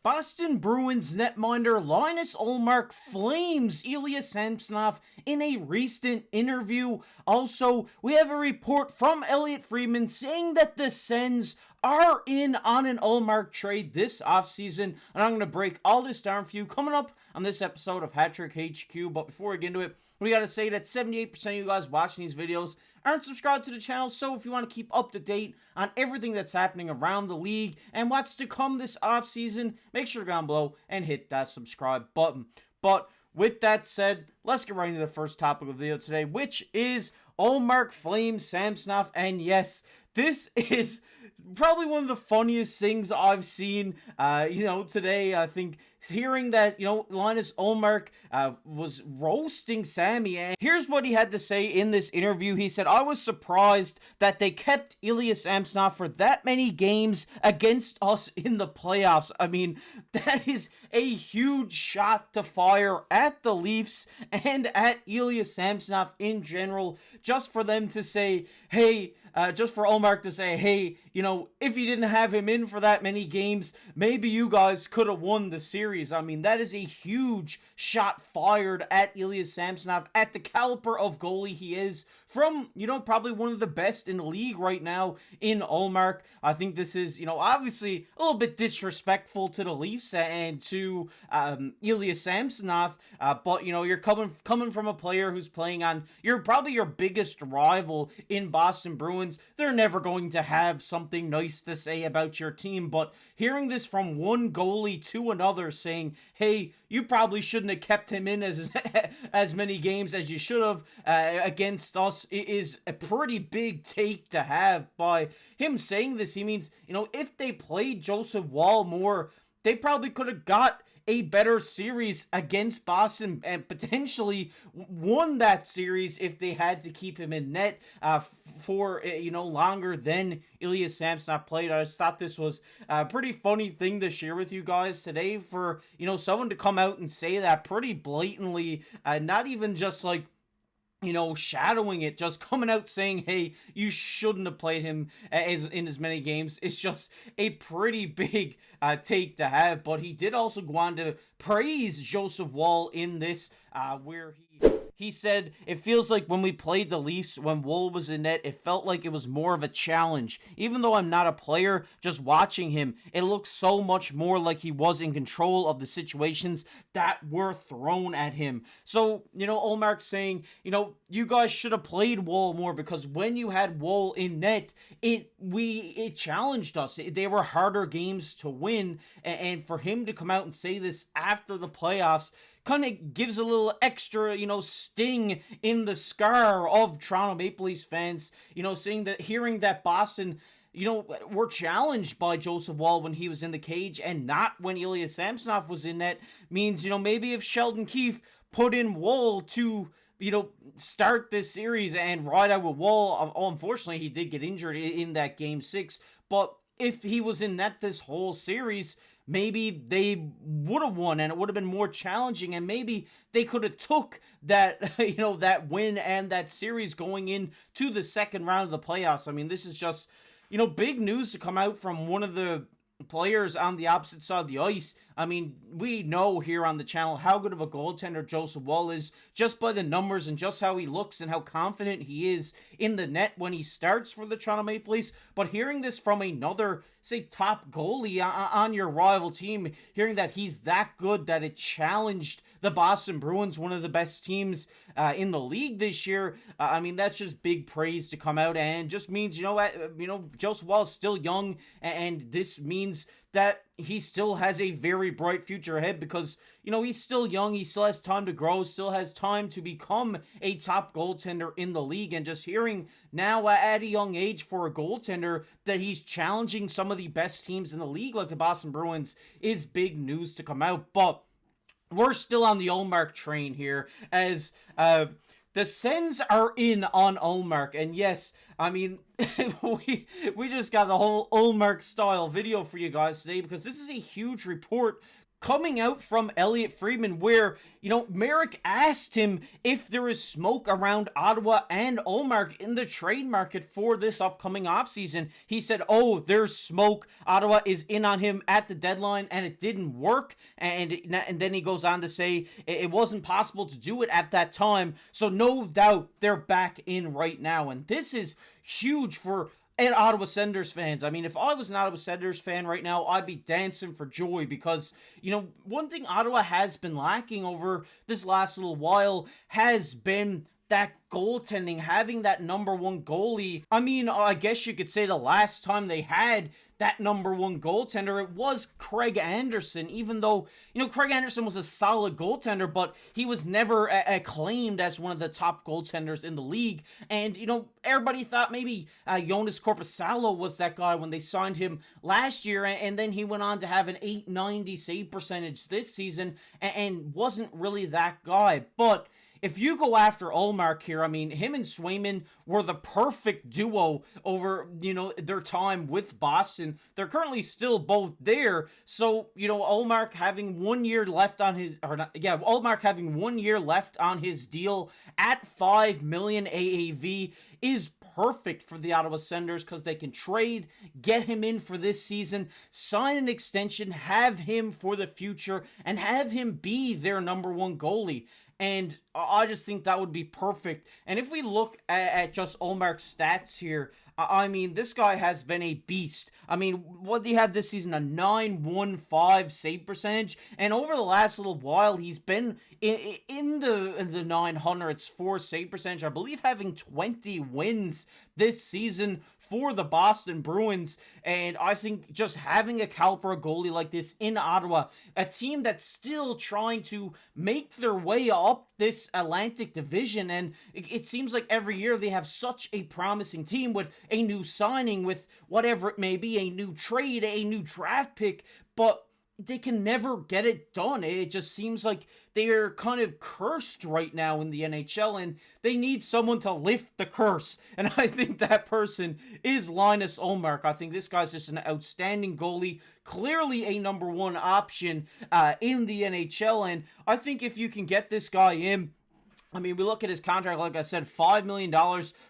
Boston Bruins netminder Linus Ullmark flames Ilya Samsonov in a recent interview. Also, we have a report from Elliotte Friedman saying that the Sens are in on an Ullmark trade this offseason, and I'm going to break all this down for you coming up on this episode of Hattrick HQ. But before we get into it, we got to say that 78% of you guys watching these videos aren't subscribed to the channel, so if you want to keep up to date on everything that's happening around the league and what's to come this offseason, make sure to go down below and hit that subscribe button. But with that said, let's get right into the first topic of the video today, which is Ullmark flames Samsonov. And yes, this is probably one of the funniest things I've seen, today. I think hearing that, Linus Ullmark was roasting Sammy. And here's what he had to say in this interview. He said, "I was surprised that they kept Ilya Samsonov for that many games against us in the playoffs." I mean, that is a huge shot to fire at the Leafs and at Ilya Samsonov in general, just for them to say, hey, just for Ullmark to say, hey, if you didn't have him in for that many games, maybe you guys could have won the series. I mean, that is a huge shot fired at Ilya Samsonov, at the caliber of goalie he is, from, probably one of the best in the league right now in Ullmark. I think this is, obviously a little bit disrespectful to the Leafs and to Ilya Samsonov, but, you're coming from a player who's playing on probably your biggest rival in Boston Bruins. They're never going to have something nice to say about your team, but hearing this from one goalie to another saying, hey, you probably shouldn't have kept him in as many games as you should have against us, is a pretty big take to have. By him saying this, he means, if they played Joseph Woll more, they probably could have got a better series against Boston and potentially won that series if they had to keep him in net for longer than Ilya Samsonov played. I just thought this was a pretty funny thing to share with you guys today, for someone to come out and say that pretty blatantly, not even just like shadowing it, just coming out saying, hey, you shouldn't have played him in as many games. It's just a pretty big take to have. But he did also go on to praise Joseph Woll in this, where he said, "It feels like when we played the Leafs, when Woll was in net, it felt like it was more of a challenge. Even though I'm not a player, just watching him, it looks so much more like he was in control of the situations that were thrown at him." So, Ullmark saying, you guys should have played Woll more, because when you had Woll in net, it challenged us. They were harder games to win, and for him to come out and say this after the playoffs kind of gives a little extra, sting in the scar of Toronto Maple Leafs fans, saying that, hearing that Boston, were challenged by Joseph Woll when he was in the cage and not when Ilya Samsonov was in net, means, maybe if Sheldon Keefe put in Woll to, start this series and ride out with Woll, unfortunately he did get injured in that game 6, but if he was in net this whole series, maybe they would have won and it would have been more challenging, and maybe they could have took that, that win and that series going into the second round of the playoffs. I mean, this is just, big news to come out from one of the players on the opposite side of the ice. I mean, we know here on the channel how good of a goaltender Joseph Woll is, just by the numbers and just how he looks and how confident he is in the net when he starts for the Toronto Maple Leafs. But hearing this from another, say, top goalie on your rival team, hearing that he's that good that it challenged the Boston Bruins, one of the best teams in the league this year, I mean, that's just big praise to come out, and just means, Joseph Woll is still young, and this means that he still has a very bright future ahead, because, he's still young, he still has time to grow, still has time to become a top goaltender in the league. And just hearing now at a young age for a goaltender that he's challenging some of the best teams in the league like the Boston Bruins is big news to come out. But we're still on the Ullmark train here, as the Sens are in on Ullmark. And yes, I mean, we just got the whole Ullmark style video for you guys today, because this is a huge report coming out from Elliotte Friedman where, Merrick asked him if there is smoke around Ottawa and Ullmark in the trade market for this upcoming offseason. He said, oh, there's smoke. Ottawa is in on him at the deadline and it didn't work. And then he goes on to say it wasn't possible to do it at that time. So no doubt they're back in right now. And this is huge for Ottawa Senators fans. I mean, if I was an Ottawa Senators fan right now, I'd be dancing for joy because, one thing Ottawa has been lacking over this last little while has been that goaltending, having that number one goalie. I mean, I guess you could say the last time they had that number one goaltender, it was Craig Anderson, even though, Craig Anderson was a solid goaltender, but he was never acclaimed as one of the top goaltenders in the league. And, everybody thought maybe Joonas Korpisalo was that guy when they signed him last year, and then he went on to have an .890 save percentage this season and wasn't really that guy. But if you go after Ullmark here, I mean, him and Swayman were the perfect duo over, their time with Boston. They're currently still both there. So, Ullmark having 1 year left on his, Ullmark having 1 year left on his deal at $5 million AAV is perfect for the Ottawa Senators because they can trade, get him in for this season, sign an extension, have him for the future, and have him be their number one goalie. And I just think that would be perfect. And if we look at just Ullmark's stats here, I mean, this guy has been a beast. I mean, what do you have this season? A .915 save percentage. And over the last little while, he's been in the 900s for save percentage. I believe having 20 wins this season for the Boston Bruins. And I think just having a caliber goalie like this in Ottawa, a team that's still trying to make their way up this Atlantic division, and it seems like every year they have such a promising team with a new signing, with whatever it may be, a new trade, a new draft pick, but they can never get it done. It just seems like they're kind of cursed right now in the NHL, and they need someone to lift the curse. And I think that person is Linus Ullmark. I think this guy's just an outstanding goalie, clearly a number one option in the NHL. And I think if you can get this guy in, I mean, we look at his contract, like I said, $5 million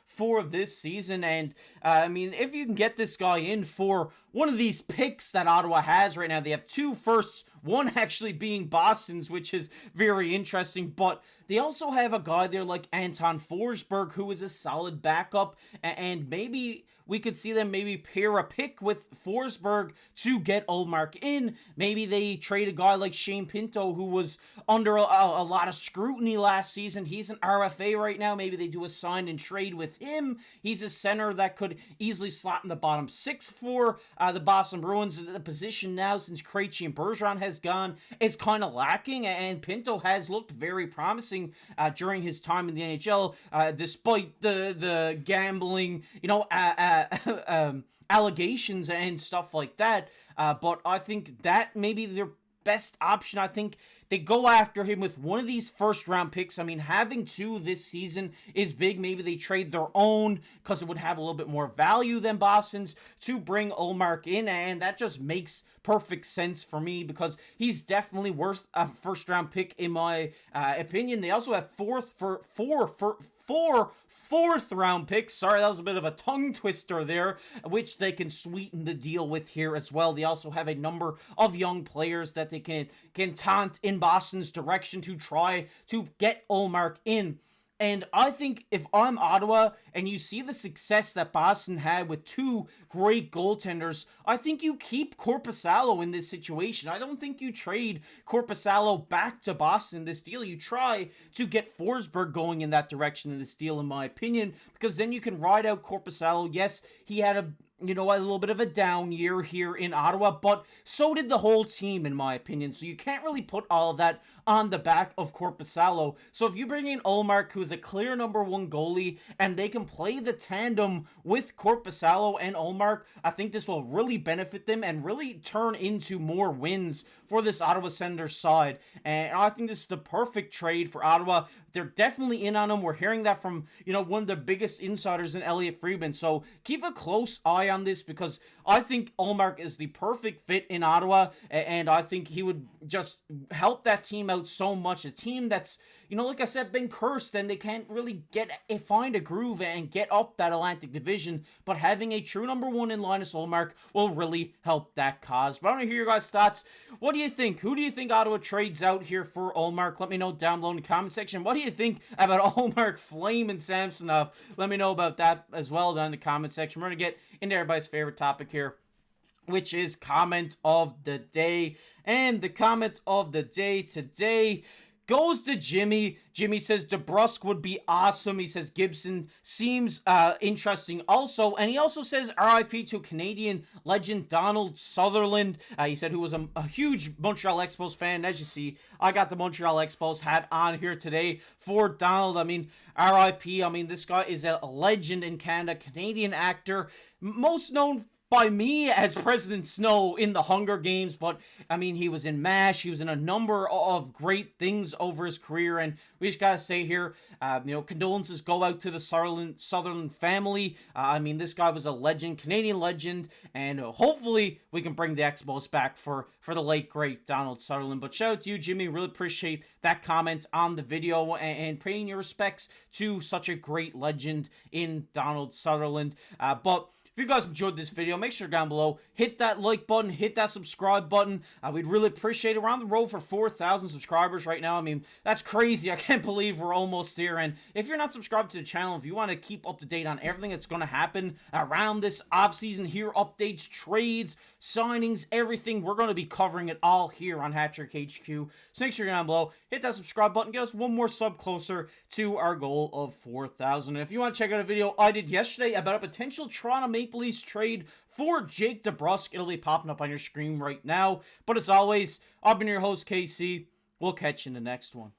for this season. And, I mean, if you can get this guy in for one of these picks that Ottawa has right now, they have 2 firsts, one actually being Boston's, which is very interesting. But they also have a guy there like Anton Forsberg, who is a solid backup. And maybe we could see them maybe pair a pick with Forsberg to get Ullmark in. Maybe they trade a guy like Shane Pinto, who was under a lot of scrutiny last season. He's an RFA right now. Maybe they do a sign and trade with him. He's a center that could easily slot in the bottom 6 for the Boston Bruins. The position now, since Krejci and Bergeron has gone, is kind of lacking, and Pinto has looked very promising during his time in the NHL, despite the gambling, allegations and stuff like that. But I think that may be their best option. I think they go after him with one of these first round picks. I mean, having 2 this season is big. Maybe they trade their own because it would have a little bit more value than Boston's to bring Ullmark in, and that just makes perfect sense for me because he's definitely worth a first round pick in my opinion. They also have four fourth round picks. Sorry, that was a bit of a tongue twister there, which they can sweeten the deal with here as well. They also have a number of young players that they can taunt in Boston's direction to try to get Ullmark in. And I think if I'm Ottawa and you see the success that Boston had with 2 great goaltenders, I think you keep Korpisalo in this situation. I don't think you trade Korpisalo back to Boston in this deal. You try to get Forsberg going in that direction in this deal, in my opinion, because then you can ride out Korpisalo. Yes, he had a little bit of a down year here in Ottawa, but so did the whole team, in my opinion. So you can't really put all of that on the back of Korpisalo. So if you bring in Ullmark, who is a clear number 1 goalie, and they can play the tandem with Korpisalo and Ullmark, I think this will really benefit them and really turn into more wins for this Ottawa Senators side. And I think this is the perfect trade for Ottawa. They're definitely in on him. We're hearing that from, one of the biggest insiders in Elliotte Friedman. So keep a close eye on this because I think Ullmark is the perfect fit in Ottawa, and I think he would just help that team out so much. A team that's, like I said, been cursed, and they can't really find a groove and get up that Atlantic Division, but having a true number one in Linus Ullmark will really help that cause. But I want to hear your guys' thoughts. What do you think? Who do you think Ottawa trades out here for Ullmark? Let me know down below in the comment section. What do you think about Ullmark, Flame, and Samsonov? Let me know about that as well down in the comment section. We're going to get into everybody's favorite topic here, which is comment of the day. And the comment of the day today goes to Jimmy. Jimmy says DeBrusk would be awesome. He says Gibson seems interesting also. And he also says RIP to Canadian legend Donald Sutherland. He said who was a huge Montreal Expos fan. As you see, I got the Montreal Expos hat on here today for Donald. I mean, RIP. I mean, this guy is a legend in Canada. Canadian actor. Most known by me as President Snow in the Hunger Games, but I mean, he was in MASH, he was in a number of great things over his career, and we just gotta say here, condolences go out to the Sutherland family. I mean, this guy was a legend, Canadian legend, and hopefully we can bring the Expos back for the late, great Donald Sutherland. But shout out to you, Jimmy, really appreciate that comment on the video, and paying your respects to such a great legend in Donald Sutherland. But if you guys enjoyed this video, make sure down below, hit that like button, hit that subscribe button. We'd really appreciate it. We're on the road for 4,000 subscribers right now. I mean, that's crazy. I can't believe we're almost there. And if you're not subscribed to the channel, if you want to keep up to date on everything that's going to happen around this offseason here, updates, trades, signings, everything, we're going to be covering it all here on Hattrick HQ. So make sure you're down below, hit that subscribe button, get us one more sub closer to our goal of 4,000. And if you want to check out a video I did yesterday about a potential Toronto Maple Leafs trade for Jake DeBrusk, it'll be popping up on your screen right now. But as always, I've been your host, KC. We'll catch you in the next one.